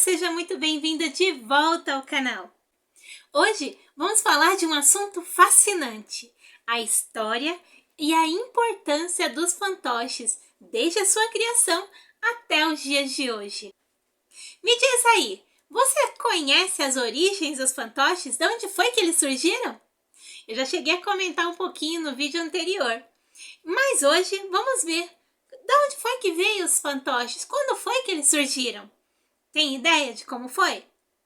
seja muito bem-vinda de volta ao canal. Hoje vamos falar de um assunto fascinante, a história e a importância dos fantoches, desde a sua criação até os dias de hoje. Me diz aí, você conhece as origens dos fantoches? De onde foi que eles surgiram? Eu já cheguei a comentar um pouquinho no vídeo anterior, mas hoje vamos ver de onde foi que veio os fantoches, quando foi que eles surgiram? Tem ideia de como foi?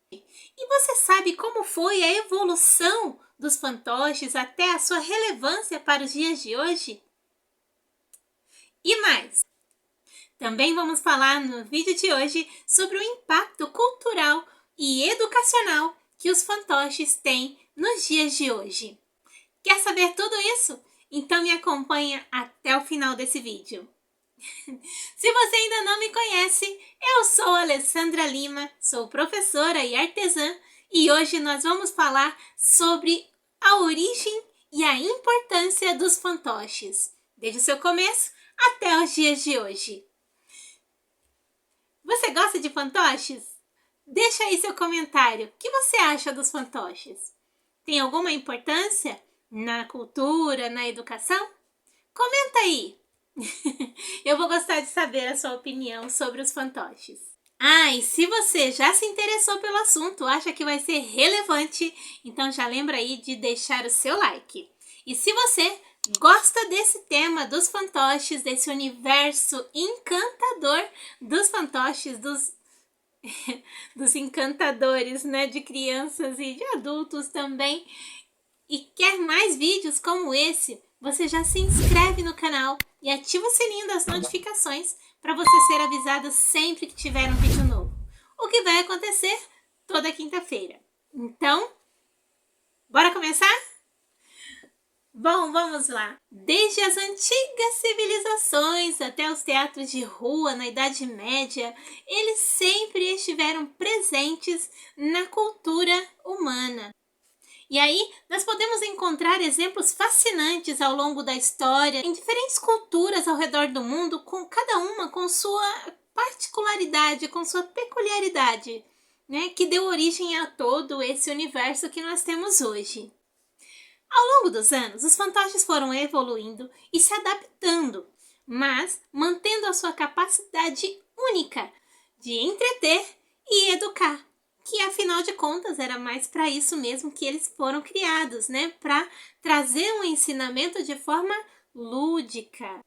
E você sabe como foi a evolução dos fantoches até a sua relevância para os dias de hoje? E mais, também vamos falar no vídeo de hoje sobre o impacto cultural e educacional que os fantoches têm nos dias de hoje. Quer saber tudo isso? Então me acompanha até o final desse vídeo. Se você ainda não me conhece, eu sou Alessandra Lima, sou professora e artesã e hoje nós vamos falar sobre a origem e a importância dos fantoches, desde o seu começo até os dias de hoje. Você gosta de fantoches? Deixa aí seu comentário. O que você acha dos fantoches? Tem alguma importância na cultura, na educação? Comenta aí! Eu vou gostar de saber a sua opinião sobre os fantoches. E se você já se interessou pelo assunto, acha que vai ser relevante, então já lembra aí de deixar o seu like. E se você gosta desse tema dos fantoches, desse universo encantador dos fantoches, dos encantadores, né, de crianças e de adultos também, e quer mais vídeos como esse, você já se inscreve no canal e ativa o sininho das notificações para você ser avisado sempre que tiver um vídeo novo. O que vai acontecer toda quinta-feira. Então, bora começar? Bom, vamos lá. Desde as antigas civilizações até os teatros de rua na Idade Média, eles sempre estiveram presentes na cultura humana. E aí, nós podemos encontrar exemplos fascinantes ao longo da história, em diferentes culturas ao redor do mundo, com cada uma com sua particularidade, com sua peculiaridade, né, que deu origem a todo esse universo que nós temos hoje. Ao longo dos anos, os fantoches foram evoluindo e se adaptando, mas mantendo a sua capacidade única de entreter e educar. Que afinal de contas era mais para isso mesmo que eles foram criados, né? Para trazer um ensinamento de forma lúdica.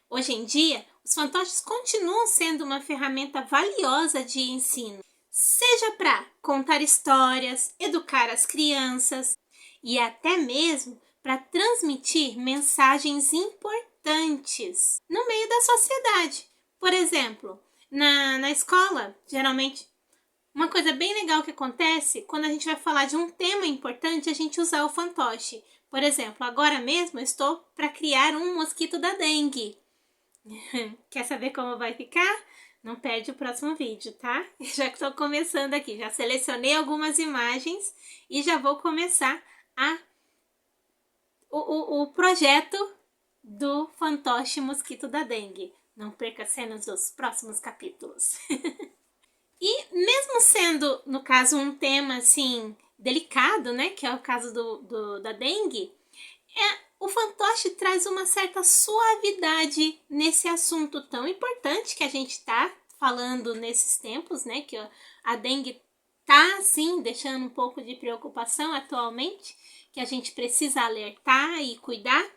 Hoje em dia, os fantoches continuam sendo uma ferramenta valiosa de ensino, seja para contar histórias, educar as crianças e até mesmo para transmitir mensagens importantes no meio da sociedade. Por exemplo, na escola, geralmente, uma coisa bem legal que acontece, quando a gente vai falar de um tema importante, a gente usar o fantoche. Por exemplo, agora mesmo eu estou para criar um mosquito da dengue. Quer saber como vai ficar? Não perde o próximo vídeo, tá? Já que estou começando aqui, já selecionei algumas imagens e já vou começar o projeto do fantoche mosquito da dengue. Não perca cenas dos próximos capítulos. E mesmo sendo, no caso, um tema assim delicado, né, que é o caso da dengue, o fantoche traz uma certa suavidade nesse assunto tão importante que a gente está falando nesses tempos, né, que a dengue está, assim, deixando um pouco de preocupação atualmente, que a gente precisa alertar e cuidar,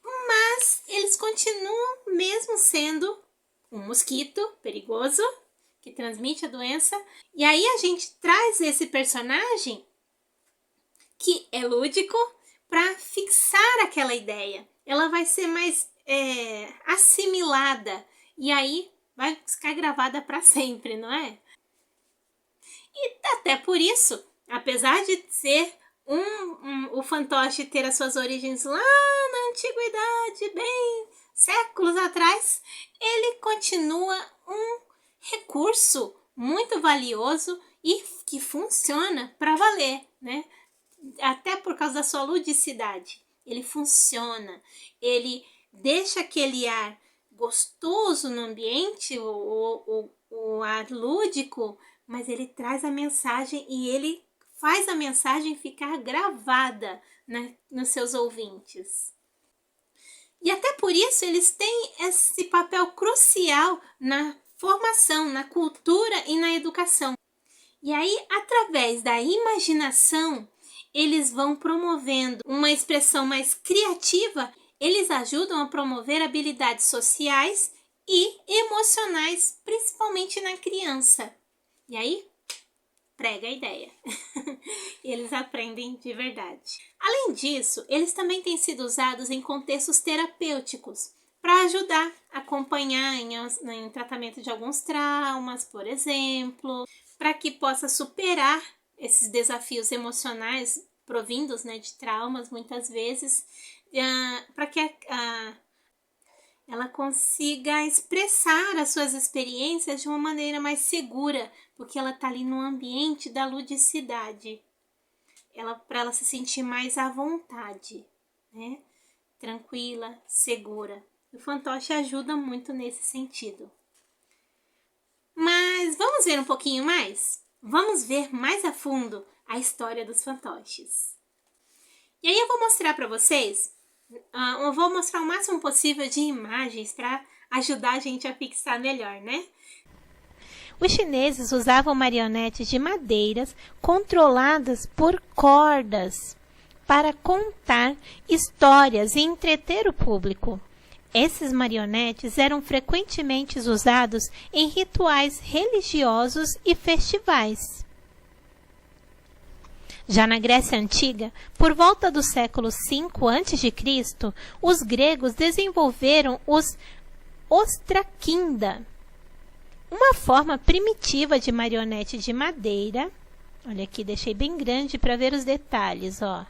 mas eles continuam mesmo sendo um mosquito perigoso, que transmite a doença, e aí a gente traz esse personagem que é lúdico para fixar aquela ideia. Ela vai ser mais assimilada e aí vai ficar gravada para sempre, não é? E até por isso, apesar de ser o fantoche ter as suas origens lá na antiguidade, bem séculos atrás, ele continua um recurso muito valioso e que funciona para valer, né? Até por causa da sua ludicidade. Ele funciona, ele deixa aquele ar gostoso no ambiente, o ar lúdico, mas ele traz a mensagem e ele faz a mensagem ficar gravada, né, nos seus ouvintes. E até por isso eles têm esse papel crucial na formação, na cultura e na educação. E aí, através da imaginação, eles vão promovendo uma expressão mais criativa, eles ajudam a promover habilidades sociais e emocionais, principalmente na criança. E aí, prega a ideia. Eles aprendem de verdade. Além disso, eles também têm sido usados em contextos terapêuticos para ajudar a acompanhar em tratamento de alguns traumas, por exemplo, para que possa superar esses desafios emocionais provindos, né, de traumas, muitas vezes, para que ela consiga expressar as suas experiências de uma maneira mais segura, porque ela está ali no ambiente da ludicidade, para ela se sentir mais à vontade, né? Tranquila, segura. O fantoche ajuda muito nesse sentido. Mas vamos ver um pouquinho mais? Vamos ver mais a fundo a história dos fantoches. E aí eu vou mostrar para vocês, eu vou mostrar o máximo possível de imagens para ajudar a gente a fixar melhor, né? Os chineses usavam marionetes de madeiras controladas por cordas para contar histórias e entreter o público. Esses marionetes eram frequentemente usados em rituais religiosos e festivais. Já na Grécia Antiga, por volta do século V a.C., os gregos desenvolveram os ostraquinda, uma forma primitiva de marionete de madeira. Olha aqui, deixei bem grande para ver os detalhes, ó.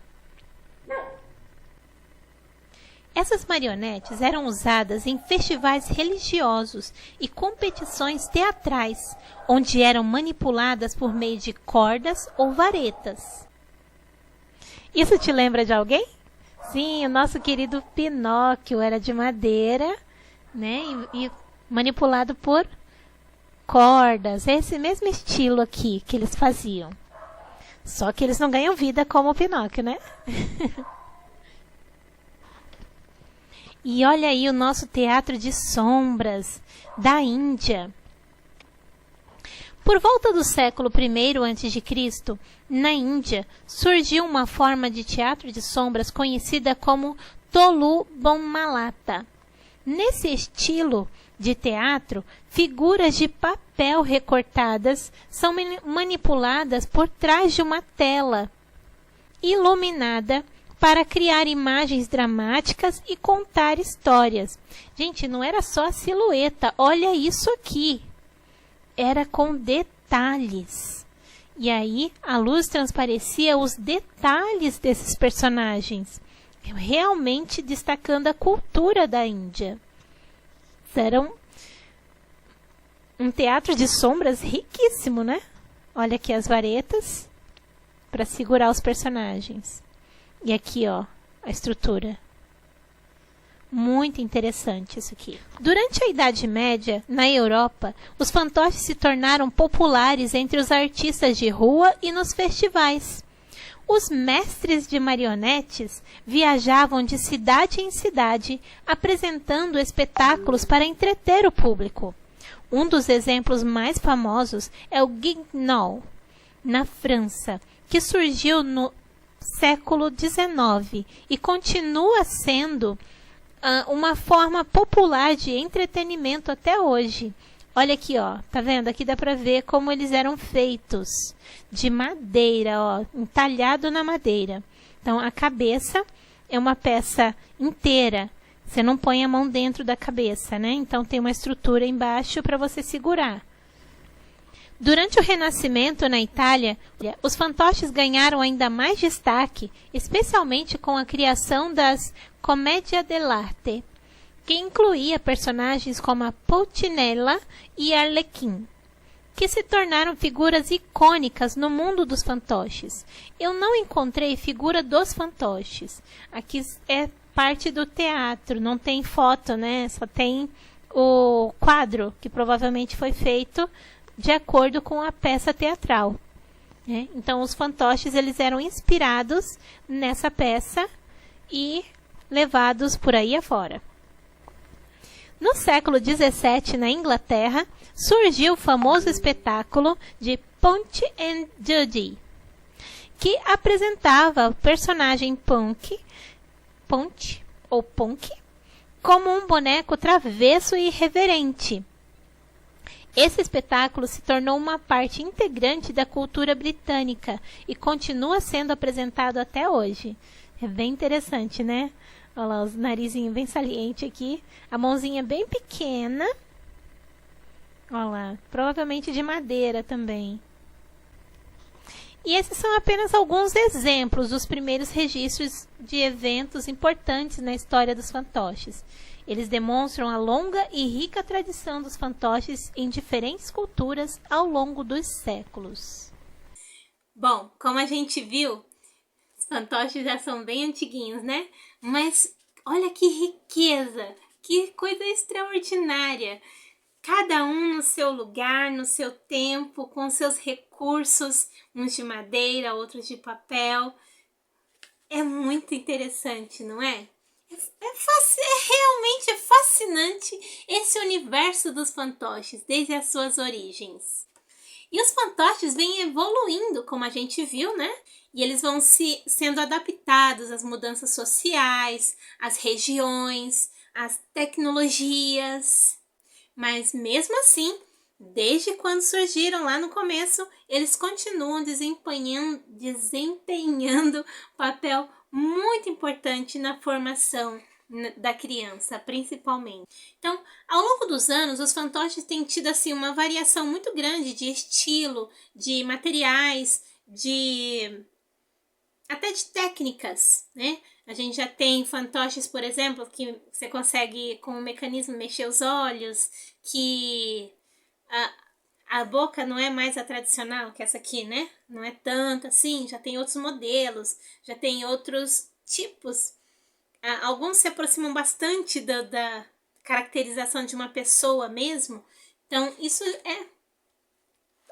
Essas marionetes eram usadas em festivais religiosos e competições teatrais, onde eram manipuladas por meio de cordas ou varetas. Isso te lembra de alguém? Sim, o nosso querido Pinóquio era de madeira, né? E manipulado por cordas. É esse mesmo estilo aqui que eles faziam. Só que eles não ganham vida como o Pinóquio, né? E olha aí o nosso teatro de sombras da Índia. Por volta do século I a.C., na Índia, surgiu uma forma de teatro de sombras conhecida como Tolu Bommalata. Nesse estilo de teatro, figuras de papel recortadas são manipuladas por trás de uma tela iluminada para criar imagens dramáticas e contar histórias. Gente, não era só a silhueta, olha isso aqui. Era com detalhes. E aí, a luz transparecia os detalhes desses personagens, realmente destacando a cultura da Índia. Era um teatro de sombras riquíssimo, né? Olha aqui as varetas para segurar os personagens. E aqui, ó, a estrutura. Muito interessante isso aqui. Durante a Idade Média, na Europa, os fantoches se tornaram populares entre os artistas de rua e nos festivais. Os mestres de marionetes viajavam de cidade em cidade, apresentando espetáculos para entreter o público. Um dos exemplos mais famosos é o Guignol, na França, que surgiu no século XIX e continua sendo uma forma popular de entretenimento até hoje. Olha aqui, ó, tá vendo? Aqui dá para ver como eles eram feitos de madeira, ó, entalhado na madeira. Então a cabeça é uma peça inteira. Você não põe a mão dentro da cabeça, né? Então tem uma estrutura embaixo para você segurar. Durante o Renascimento na Itália, os fantoches ganharam ainda mais destaque, especialmente com a criação das Commedia dell'arte, que incluía personagens como a Pulcinella e Arlequim, que se tornaram figuras icônicas no mundo dos fantoches. Eu não encontrei figura dos fantoches. Aqui é parte do teatro, não tem foto, né? Só tem o quadro, que provavelmente foi feito de acordo com a peça teatral, né? Então, os fantoches eles eram inspirados nessa peça e levados por aí afora. No século XVII, na Inglaterra, surgiu o famoso espetáculo de Punch and Judy, que apresentava o personagem Punch ou Punk como um boneco travesso e irreverente. Esse espetáculo se tornou uma parte integrante da cultura britânica e continua sendo apresentado até hoje. É bem interessante, né? Olha lá, os narizinhos bem saliente aqui. A mãozinha bem pequena. Olha lá, provavelmente de madeira também. E esses são apenas alguns exemplos dos primeiros registros de eventos importantes na história dos fantoches. Eles demonstram a longa e rica tradição dos fantoches em diferentes culturas ao longo dos séculos. Bom, como a gente viu, os fantoches já são bem antiguinhos, né? Mas olha que riqueza, que coisa extraordinária. Cada um no seu lugar, no seu tempo, com seus recursos, uns de madeira, outros de papel. É muito interessante, não é? Realmente fascinante esse universo dos fantoches, desde as suas origens. E os fantoches vêm evoluindo, como a gente viu, né? E eles vão sendo adaptados às mudanças sociais, às regiões, às tecnologias. Mas mesmo assim, desde quando surgiram lá no começo, eles continuam desempenhando papel muito importante na formação da criança, principalmente. Então, ao longo dos anos, os fantoches têm tido assim, uma variação muito grande de estilo, de materiais, até de técnicas, né? A gente já tem fantoches, por exemplo, que você consegue com o mecanismo mexer os olhos, que a boca não é mais a tradicional, que essa aqui, né? Não é tanto assim, já tem outros modelos, já tem outros tipos. Alguns se aproximam bastante da caracterização de uma pessoa mesmo. Então, isso é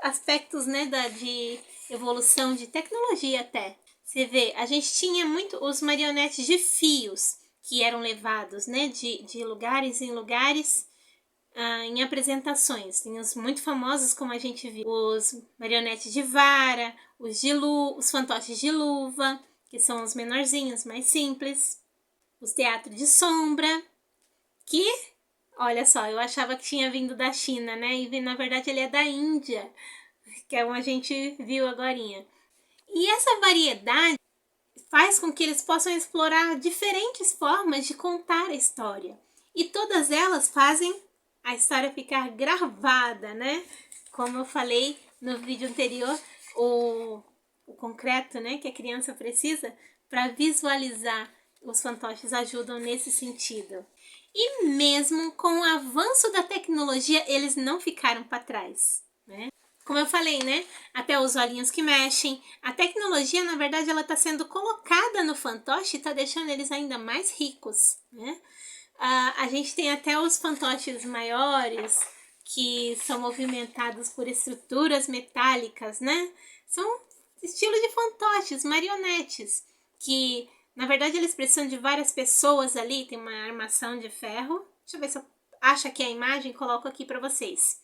aspectos, né, de evolução de tecnologia até. Você vê, a gente tinha muito os marionetes de fios que eram levados, né, de lugares em lugares em apresentações. Tem os muito famosos, como a gente viu, os marionetes de vara, os fantoches de luva, que são os menorzinhos, mais simples. Os teatros de sombra, que, olha só, eu achava que tinha vindo da China, né, e na verdade ele é da Índia, que é como a gente viu agorinha. E essa variedade faz com que eles possam explorar diferentes formas de contar a história. E todas elas fazem a história ficar gravada, né? Como eu falei no vídeo anterior, o concreto, né, que a criança precisa para visualizar os fantoches ajudam nesse sentido. E mesmo com o avanço da tecnologia, eles não ficaram para trás, né? Como eu falei, né? Até os olhinhos que mexem. A tecnologia, na verdade, ela está sendo colocada no fantoche e está deixando eles ainda mais ricos, né? A gente tem até os fantoches maiores, que são movimentados por estruturas metálicas, né? São estilo de fantoches, marionetes, que, na verdade, eles precisam de várias pessoas ali. Tem uma armação de ferro. Deixa eu ver se eu acho aqui a imagem e coloco aqui para vocês.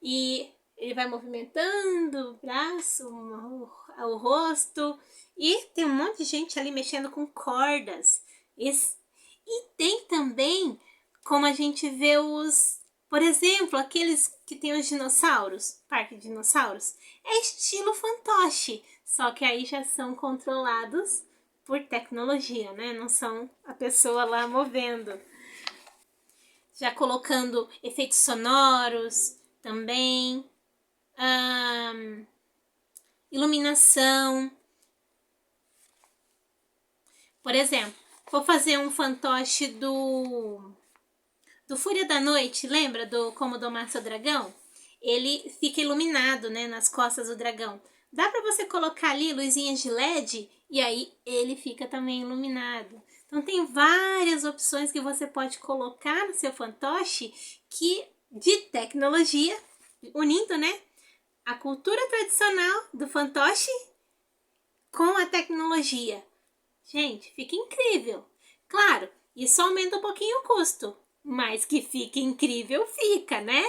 E ele vai movimentando o braço, o rosto. E tem um monte de gente ali mexendo com cordas. E tem também, como a gente vê por exemplo, aqueles que tem os dinossauros, parque de dinossauros. É estilo fantoche, só que aí já são controlados por tecnologia, né? Não são a pessoa lá movendo. Já colocando efeitos sonoros também. Iluminação. Por exemplo, vou fazer um fantoche do Fúria da Noite, lembra do Como Domar Seu Dragão? Ele fica iluminado, né, nas costas do dragão. Dá para você colocar ali luzinhas de LED e aí ele fica também iluminado. Então tem várias opções que você pode colocar no seu fantoche de tecnologia, unindo, né, a cultura tradicional do fantoche com a tecnologia. Gente, fica incrível. Claro, isso aumenta um pouquinho o custo, mas que fica incrível, fica, né?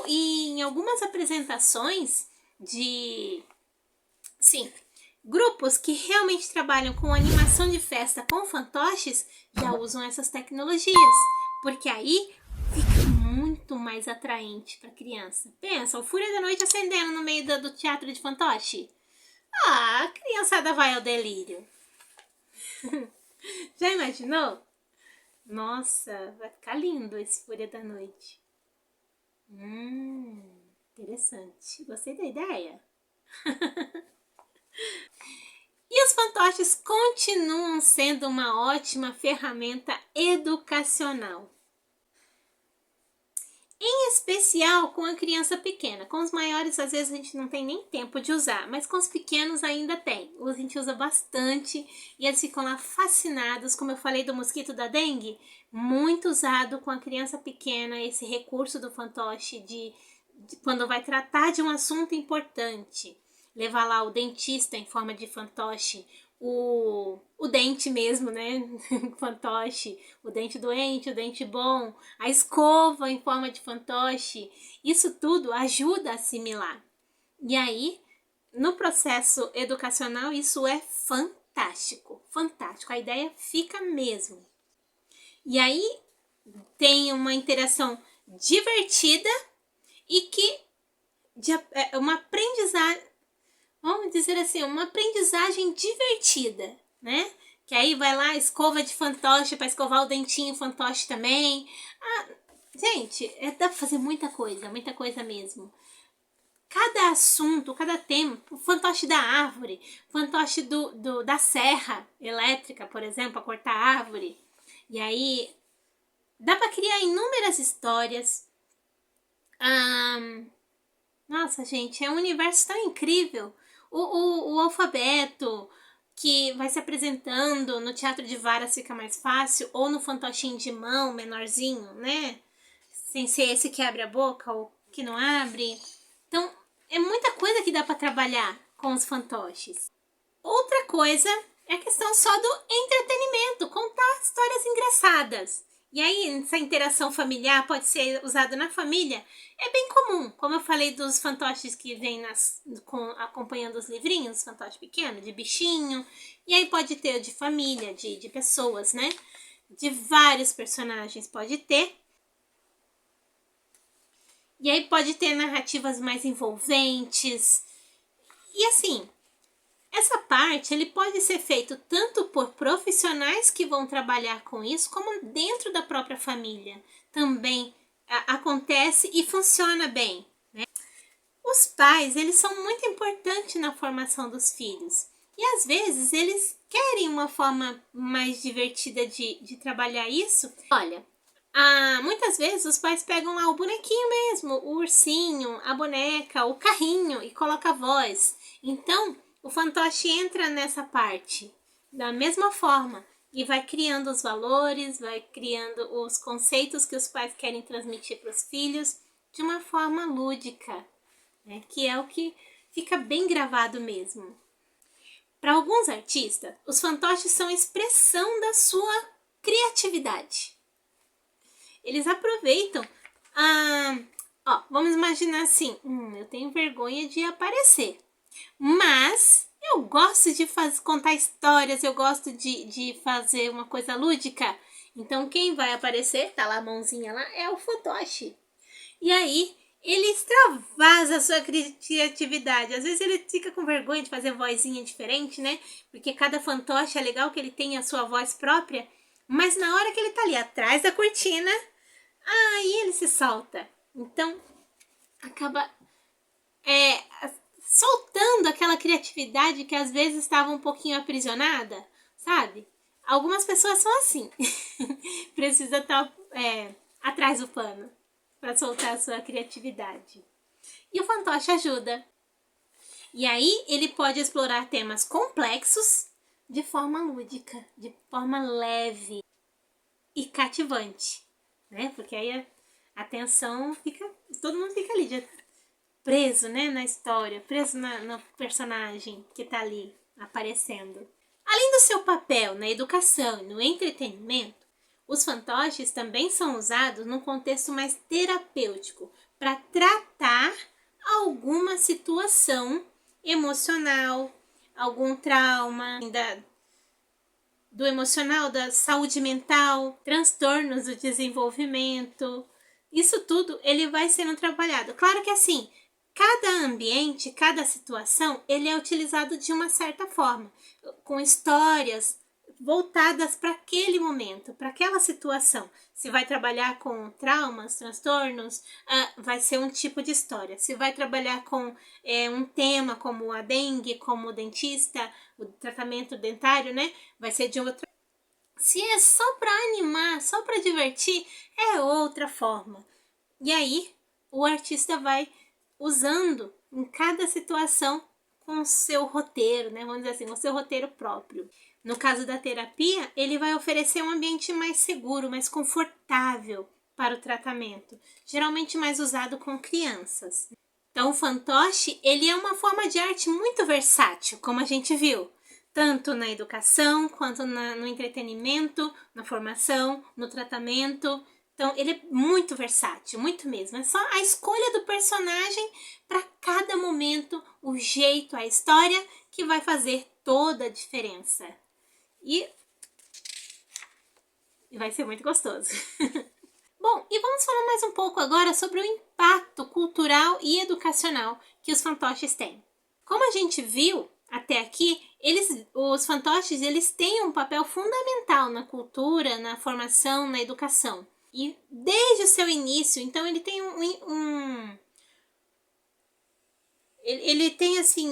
Em algumas apresentações sim, grupos que realmente trabalham com animação de festa com fantoches já usam essas tecnologias, porque aí fica muito mais atraente para a criança. Pensa, o Fúria da Noite acendendo no meio do teatro de fantoche. Ah, a criançada vai ao delírio. Já imaginou? Nossa, vai ficar lindo esse Fúria da Noite. Interessante. Gostei da ideia. E os fantoches continuam sendo uma ótima ferramenta educacional. Em especial com a criança pequena. Com os maiores, às vezes, a gente não tem nem tempo de usar, mas com os pequenos ainda tem. A gente usa bastante e eles ficam lá fascinados. Como eu falei do mosquito da dengue, muito usado com a criança pequena, esse recurso do fantoche de quando vai tratar de um assunto importante. Levar lá o dentista em forma de fantoche, o dente mesmo, né? Fantoche, o dente doente, o dente bom, a escova em forma de fantoche. Isso tudo ajuda a assimilar. E aí, no processo educacional, isso é fantástico. Fantástico. A ideia fica mesmo. E aí, tem uma interação divertida e que uma aprendizagem, vamos dizer assim, uma aprendizagem divertida, né? Que aí vai lá, escova de fantoche para escovar o dentinho fantoche também. Gente, dá pra fazer muita coisa mesmo. Cada assunto, cada tema, o fantoche da árvore, fantoche da serra elétrica, por exemplo, para cortar a árvore. E aí, dá para criar inúmeras histórias. Nossa, gente, é um universo tão incrível. O alfabeto que vai se apresentando no teatro de varas fica mais fácil, ou no fantochinho de mão, menorzinho, né? Sem ser esse que abre a boca ou que não abre. Então, é muita coisa que dá para trabalhar com os fantoches. Outra coisa é a questão só do entretenimento, contar histórias engraçadas. E aí, essa interação familiar pode ser usada na família. É bem comum, como eu falei dos fantoches que vêm acompanhando os livrinhos, fantoche pequeno, de bichinho. E aí pode ter de família, de pessoas, né? De vários personagens pode ter. E aí pode ter narrativas mais envolventes. E assim, essa parte ele pode ser feito tanto por profissionais que vão trabalhar com isso, como dentro da própria família. Também acontece e funciona bem, né? Os pais, eles são muito importantes na formação dos filhos. E às vezes eles querem uma forma mais divertida de trabalhar isso. Olha, muitas vezes os pais pegam lá o bonequinho mesmo, o ursinho, a boneca, o carrinho e colocam a voz. Então, o fantoche entra nessa parte da mesma forma e vai criando os valores, vai criando os conceitos que os pais querem transmitir para os filhos de uma forma lúdica, né? Que é o que fica bem gravado mesmo. Para alguns artistas, os fantoches são expressão da sua criatividade. Eles aproveitam vamos imaginar assim, eu tenho vergonha de aparecer, mas eu gosto de contar histórias, eu gosto de fazer uma coisa lúdica. Então quem vai aparecer, tá lá a mãozinha lá, é o fantoche. E aí ele extravasa a sua criatividade. Às vezes ele fica com vergonha de fazer vozinha diferente, né? Porque cada fantoche é legal que ele tenha a sua voz própria. Mas na hora que ele tá ali atrás da cortina, aí ele se solta. Então, acaba soltando aquela criatividade que às vezes estava um pouquinho aprisionada, sabe? Algumas pessoas são assim. Precisa estar atrás do pano para soltar a sua criatividade. E o fantoche ajuda. E aí ele pode explorar temas complexos de forma lúdica, de forma leve e cativante, né? Porque aí a atenção fica, todo mundo fica ali preso, né, na história, preso no personagem que tá ali aparecendo. Além do seu papel na educação e no entretenimento, os fantoches também são usados num contexto mais terapêutico para tratar alguma situação emocional, algum trauma do emocional, da saúde mental, transtornos do desenvolvimento. Isso tudo ele vai sendo trabalhado. Claro que assim, cada ambiente, cada situação, ele é utilizado de uma certa forma, com histórias voltadas para aquele momento, para aquela situação. Se vai trabalhar com traumas, transtornos, vai ser um tipo de história. Se vai trabalhar com um tema como a dengue, como o dentista, o tratamento dentário, né? Vai ser de outra. Se é só para animar, só para divertir, é outra forma. E aí, o artista vai usando em cada situação com o seu roteiro, né? Vamos dizer assim, o seu roteiro próprio. No caso da terapia, ele vai oferecer um ambiente mais seguro, mais confortável para o tratamento, geralmente mais usado com crianças. Então, o fantoche, ele é uma forma de arte muito versátil, como a gente viu, tanto na educação, quanto no entretenimento, na formação, no tratamento. Então, ele é muito versátil, muito mesmo. É só a escolha do personagem para cada momento, o jeito, a história, que vai fazer toda a diferença. E vai ser muito gostoso. Bom, e vamos falar mais um pouco agora sobre o impacto cultural e educacional que os fantoches têm. Como a gente viu até aqui, os fantoches eles têm um papel fundamental na cultura, na formação, na educação. E desde o seu início, então ele tem ele tem assim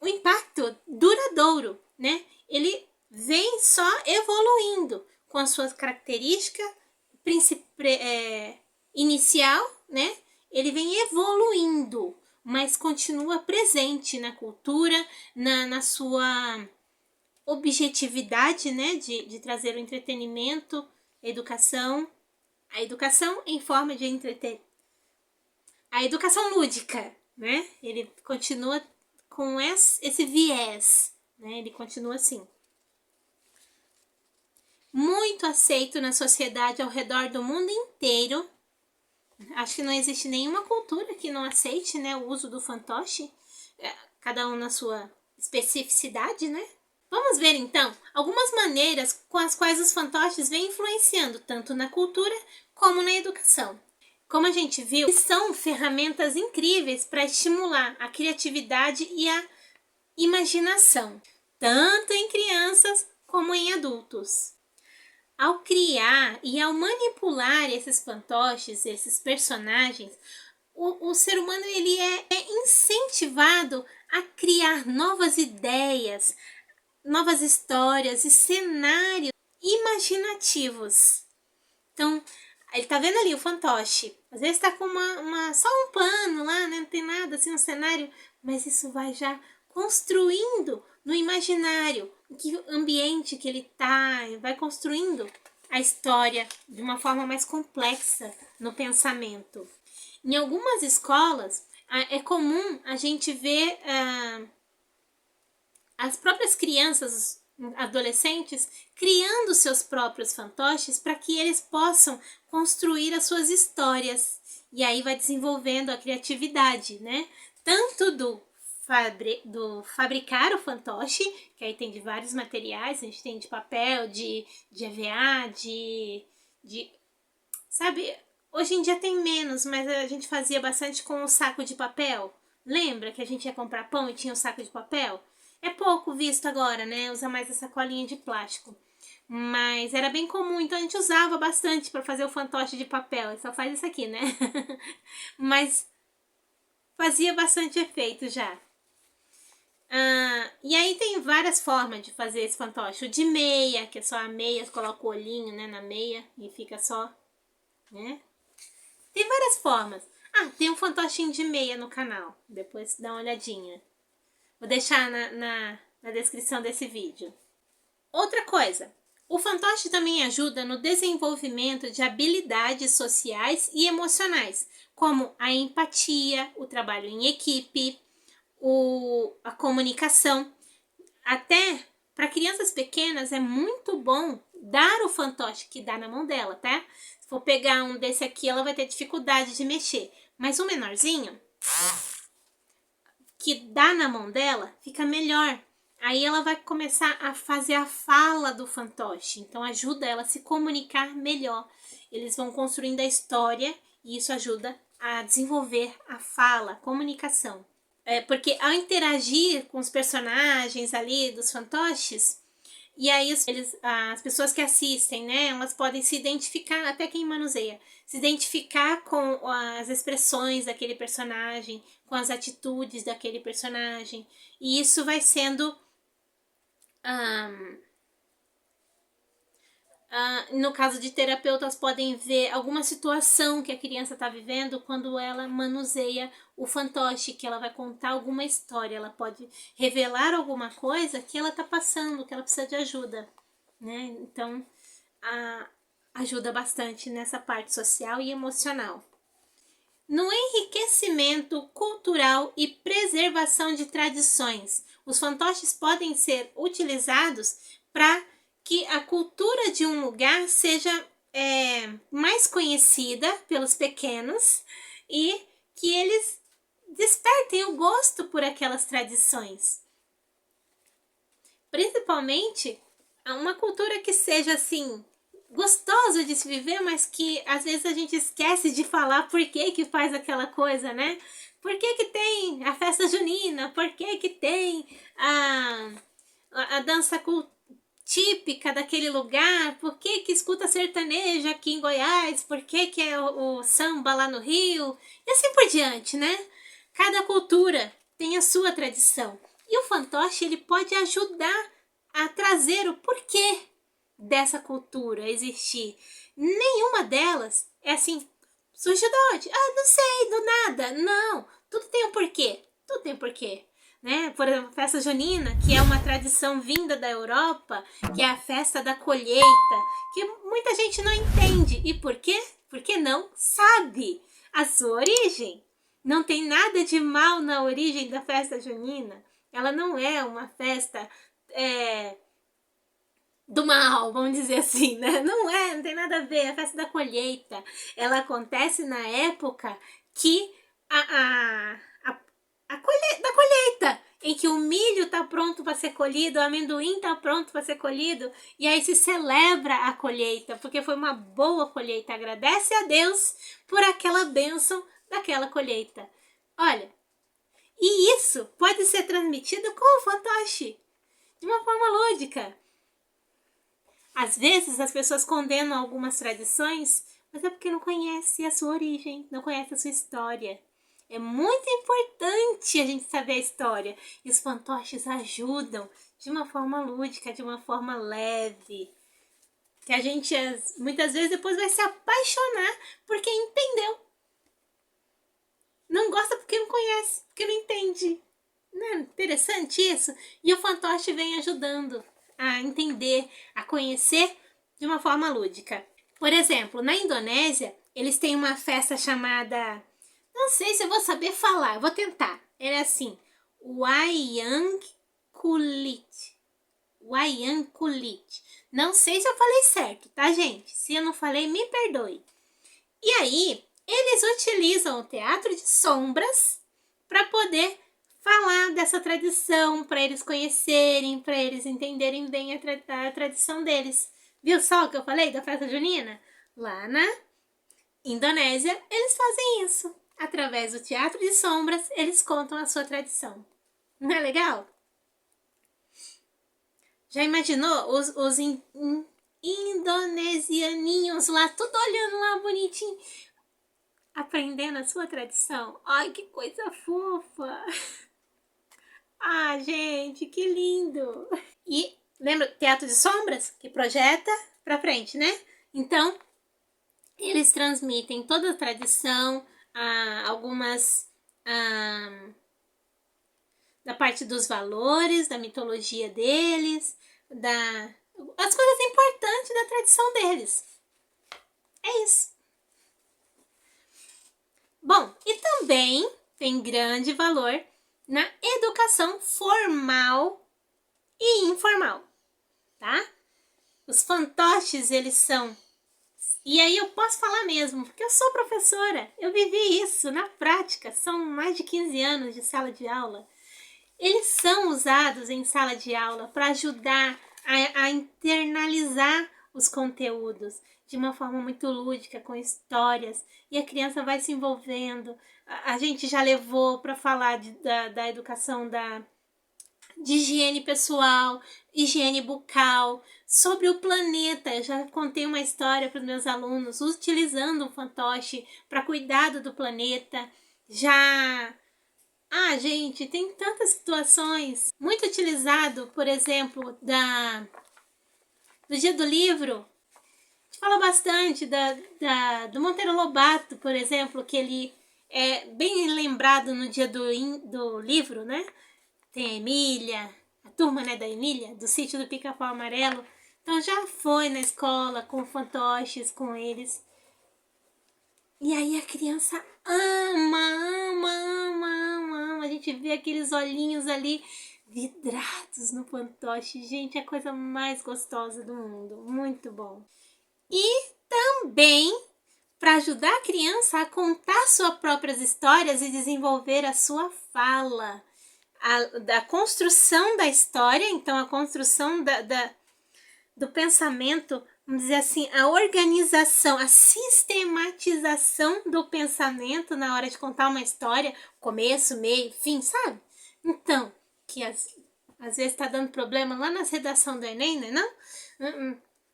um impacto duradouro, né? Ele vem só evoluindo com a sua característica inicial, né? Ele vem evoluindo, mas continua presente na cultura, na sua objetividade, né? De trazer o entretenimento, a educação em forma de entretenimento. A educação lúdica, né? Ele continua com esse viés, né? Ele continua assim. Muito aceito na sociedade ao redor do mundo inteiro. Acho que não existe nenhuma cultura que não aceite, né, o uso do fantoche. Cada um na sua especificidade, né? Vamos ver, então, algumas maneiras com as quais os fantoches vêm influenciando tanto na cultura como na educação. Como a gente viu, eles são ferramentas incríveis para estimular a criatividade e a imaginação, tanto em crianças como em adultos. Ao criar e ao manipular esses fantoches, esses personagens, o ser humano ele é incentivado a criar novas ideias, novas histórias e cenários imaginativos. Então, ele tá vendo ali o fantoche. Às vezes tá com só um pano lá, né? Não tem nada assim no cenário, mas isso vai já construindo no imaginário que ambiente que ele tá, vai construindo a história de uma forma mais complexa no pensamento. Em algumas escolas, é comum a gente ver as próprias crianças, adolescentes, criando seus próprios fantoches para que eles possam construir as suas histórias. E aí vai desenvolvendo a criatividade, né? Tanto do fabricar o fantoche, que aí tem de vários materiais, a gente tem de papel, de EVA, sabe, hoje em dia tem menos, mas a gente fazia bastante com o saco de papel. Lembra que a gente ia comprar pão e tinha o saco de papel? É pouco visto agora, né? Usa mais a sacolinha de plástico. Mas era bem comum, então a gente usava bastante para fazer o fantoche de papel. Só faz isso aqui, né? Mas fazia bastante efeito já. E aí tem várias formas de fazer esse fantoche. O de meia, que é só a meia, coloca o olhinho, né, na meia e fica só, né? Tem várias formas. Tem um fantochinho de meia no canal. Depois dá uma olhadinha. Vou deixar na descrição desse vídeo. Outra coisa. O fantoche também ajuda no desenvolvimento de habilidades sociais e emocionais, como a empatia, o trabalho em equipe, a comunicação. Até para crianças pequenas é muito bom dar o fantoche que dá na mão dela, tá? Se for pegar um desse aqui, ela vai ter dificuldade de mexer. Mas o menorzinho, que dá na mão dela, fica melhor. Aí ela vai começar a fazer a fala do fantoche. Então ajuda ela a se comunicar melhor. Eles vão construindo a história e isso ajuda a desenvolver a fala, a comunicação. Porque ao interagir com os personagens ali dos fantoches, e aí as pessoas que assistem, né, elas podem se identificar, até quem manuseia, se identificar com as expressões daquele personagem, com as atitudes daquele personagem. E isso vai sendo... no caso de terapeutas, podem ver alguma situação que a criança está vivendo quando ela manuseia o fantoche, que ela vai contar alguma história, ela pode revelar alguma coisa que ela está passando, que ela precisa de ajuda, né? Então, ajuda bastante nessa parte social e emocional. No enriquecimento cultural e preservação de tradições, os fantoches podem ser utilizados para que a cultura de um lugar seja mais conhecida pelos pequenos e que eles despertem o gosto por aquelas tradições. Principalmente uma cultura que seja assim, gostoso de se viver, mas que às vezes a gente esquece de falar por que faz aquela coisa, né? Por que tem a festa junina? Por que tem a dança típica daquele lugar? Por que escuta sertanejo aqui em Goiás? Por que é o samba lá no Rio? E assim por diante, né? Cada cultura tem a sua tradição. E o fantoche, ele pode ajudar a trazer o porquê dessa cultura existir. Nenhuma delas é assim, surgiu de onde? Não sei, do nada. Não, tudo tem um porquê. Tudo tem um porquê. Né? Por exemplo, a festa junina, que é uma tradição vinda da Europa, que é a festa da colheita, que muita gente não entende. E por quê? Porque não sabe a sua origem. Não tem nada de mal na origem da festa junina. Ela não é uma festa do mal, vamos dizer assim, né? Não tem nada a ver. A festa da colheita, ela acontece na época que da colheita, em que o milho está pronto para ser colhido, o amendoim está pronto para ser colhido, e aí se celebra a colheita, porque foi uma boa colheita. Agradece a Deus por aquela bênção daquela colheita. Olha, e isso pode ser transmitido com o fantoche, de uma forma lúdica. Às vezes as pessoas condenam algumas tradições, mas é porque não conhece a sua origem, não conhece a sua história. É muito importante a gente saber a história. E os fantoches ajudam de uma forma lúdica, de uma forma leve. Que a gente muitas vezes depois vai se apaixonar porque entendeu. Não gosta porque não conhece, porque não entende. Não é interessante isso? E o fantoche vem ajudando a entender, a conhecer de uma forma lúdica. Por exemplo, na Indonésia, eles têm uma festa chamada... Não sei se eu vou saber falar, eu vou tentar. Era assim, Wayang Kulit. Wayang Kulit. Não sei se eu falei certo, tá, gente? Se eu não falei, me perdoe. E aí, eles utilizam o teatro de sombras para poder falar dessa tradição, para eles conhecerem, para eles entenderem bem a tradição deles. Viu só o que eu falei da festa junina? Lá na Indonésia, eles fazem isso. Através do teatro de sombras, eles contam a sua tradição. Não é legal? Já imaginou os indonesianinhos lá, tudo olhando lá bonitinho, aprendendo a sua tradição? Ai, que coisa fofa! Ah, gente, que lindo! E lembra teatro de sombras? Que projeta pra frente, né? Então, eles transmitem toda a tradição, algumas da parte dos valores, da mitologia deles, as coisas importantes da tradição deles. É isso. Bom, e também tem grande valor na educação formal e informal, tá? Os fantoches, eles são... E aí eu posso falar mesmo, porque eu sou professora, eu vivi isso na prática, são mais de 15 anos de sala de aula. Eles são usados em sala de aula para ajudar a internalizar os conteúdos de uma forma muito lúdica, com histórias, e a criança vai se envolvendo. A gente já levou para falar da educação de higiene pessoal, higiene bucal, sobre o planeta. Eu já contei uma história para os meus alunos utilizando um fantoche para cuidado do planeta. Gente, tem tantas situações. Muito utilizado, por exemplo, do Dia do Livro. A gente fala bastante do Monteiro Lobato, por exemplo, que ele é bem lembrado no Dia do Livro, né? Tem a Emília, a turma, né, da Emília, do Sítio do Pica-Pau Amarelo. Então já foi na escola com fantoches, com eles. E aí a criança ama. A gente vê aqueles olhinhos ali vidrados no fantoche. Gente, é a coisa mais gostosa do mundo. Muito bom. E também para ajudar a criança a contar suas próprias histórias e desenvolver a sua fala. Da construção da história, então a construção do pensamento, vamos dizer assim, a organização, a sistematização do pensamento na hora de contar uma história, começo, meio, fim, sabe? Então, que às vezes tá dando problema lá na redação do Enem, né?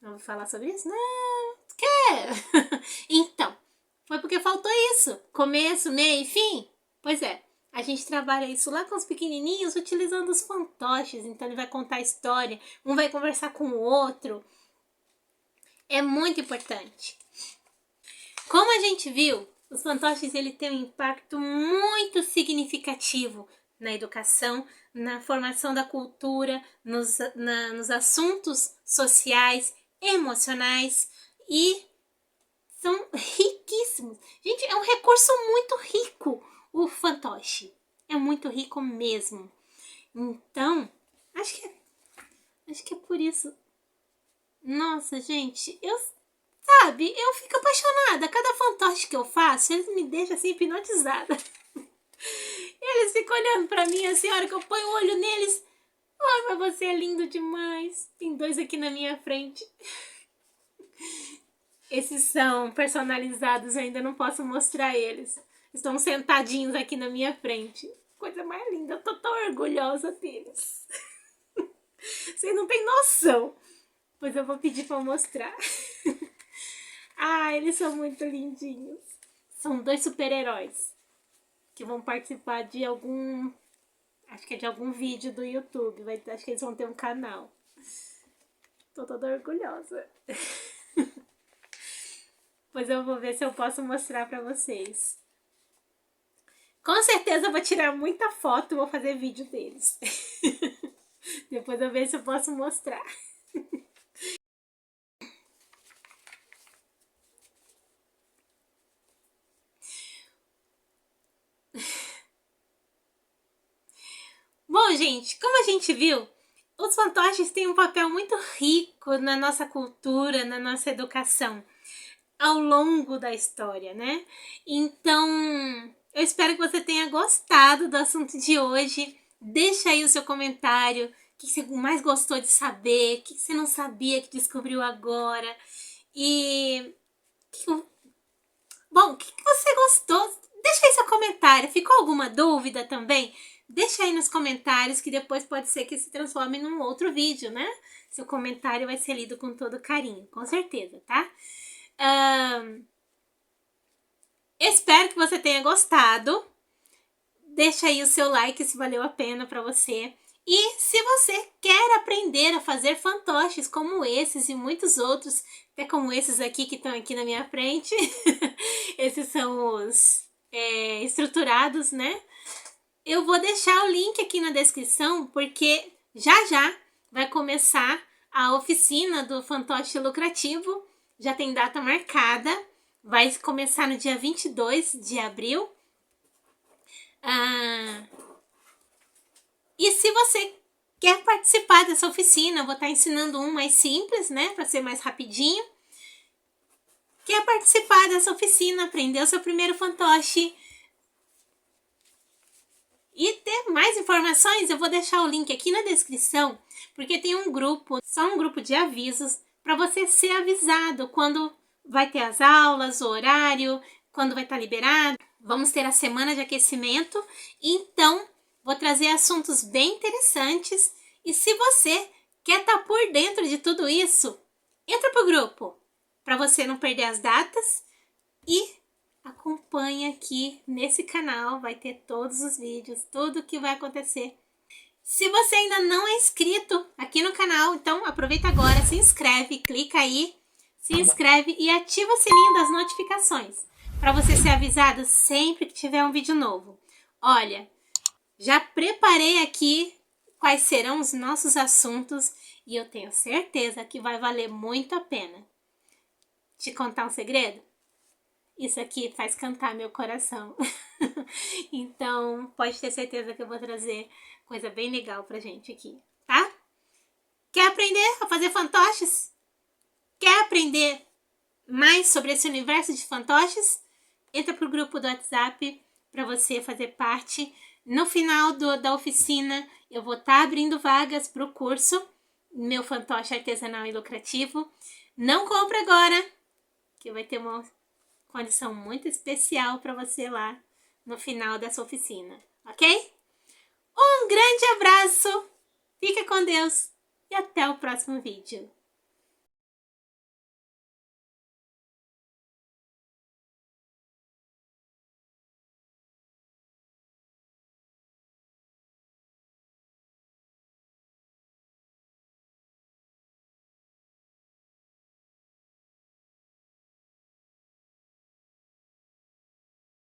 Não vou falar sobre isso? Não, quer? Então, foi porque faltou isso, começo, meio, fim. Pois é. A gente trabalha isso lá com os pequenininhos utilizando os fantoches. Então ele vai contar a história, um vai conversar com o outro. É muito importante. Como a gente viu, os fantoches ele tem um impacto muito significativo na educação, na formação da cultura, nos assuntos sociais, emocionais e são riquíssimos. Gente, é um recurso muito rico. O fantoche é muito rico mesmo. Então, acho que é por isso. Nossa, gente, eu fico apaixonada. Cada fantoche que eu faço, eles me deixam assim hipnotizada. Eles ficam olhando pra mim assim, a hora que eu ponho o olho neles. Ai, mas você é lindo demais. Tem 2 aqui na minha frente. Esses são personalizados, eu ainda não posso mostrar eles. Estão sentadinhos aqui na minha frente. Coisa mais linda, eu tô tão orgulhosa deles. Vocês não têm noção. Pois eu vou pedir pra mostrar. Eles são muito lindinhos. São 2 super-heróis que vão participar de algum... Acho que é de algum vídeo do YouTube. Acho que eles vão ter um canal. Tô toda orgulhosa. Pois eu vou ver se eu posso mostrar pra vocês. Com certeza eu vou tirar muita foto e vou fazer vídeo deles. Depois eu vejo se eu posso mostrar. Bom, gente, como a gente viu, os fantoches têm um papel muito rico na nossa cultura, na nossa educação, ao longo da história, né? Então, eu espero que você tenha gostado do assunto de hoje. Deixa aí o seu comentário, o que você mais gostou de saber, o que você não sabia que descobriu agora. E... Bom, o que você gostou? Deixa aí seu comentário. Ficou alguma dúvida também? Deixa aí nos comentários que depois pode ser que se transforme num outro vídeo, né? Seu comentário vai ser lido com todo carinho, com certeza, tá? Espero que você tenha gostado. Deixa aí o seu like se valeu a pena para você. E se você quer aprender a fazer fantoches como esses e muitos outros, até como esses aqui que estão aqui na minha frente, esses são os estruturados, né? Eu vou deixar o link aqui na descrição, porque já vai começar a oficina do fantoche lucrativo. Já tem data marcada. Vai começar no dia 22 de abril. E se você quer participar dessa oficina, eu vou estar ensinando um mais simples, né? Para ser mais rapidinho. Quer participar dessa oficina, aprender o seu primeiro fantoche e ter mais informações, eu vou deixar o link aqui na descrição, porque tem um grupo, só um grupo de avisos, para você ser avisado quando vai ter as aulas, o horário, quando vai estar liberado. Vamos ter a semana de aquecimento, então vou trazer assuntos bem interessantes. E se você quer estar por dentro de tudo isso, entra pro grupo, para você não perder as datas e acompanha aqui nesse canal, vai ter todos os vídeos, tudo que vai acontecer. Se você ainda não é inscrito aqui no canal, então aproveita agora, se inscreve, clica aí, se inscreve e ativa o sininho das notificações, para você ser avisado sempre que tiver um vídeo novo. Olha, já preparei aqui quais serão os nossos assuntos e eu tenho certeza que vai valer muito a pena. Te contar um segredo? Isso aqui faz cantar meu coração. Então, pode ter certeza que eu vou trazer coisa bem legal pra gente aqui, tá? Quer aprender a fazer fantoches? Quer aprender mais sobre esse universo de fantoches? Entra pro grupo do WhatsApp para você fazer parte. No final da oficina, eu vou estar abrindo vagas pro curso Meu Fantoche Artesanal e Lucrativo. Não compra agora, que vai ter uma condição muito especial para você lá no final dessa oficina, ok? Um grande abraço, fica com Deus e até o próximo vídeo.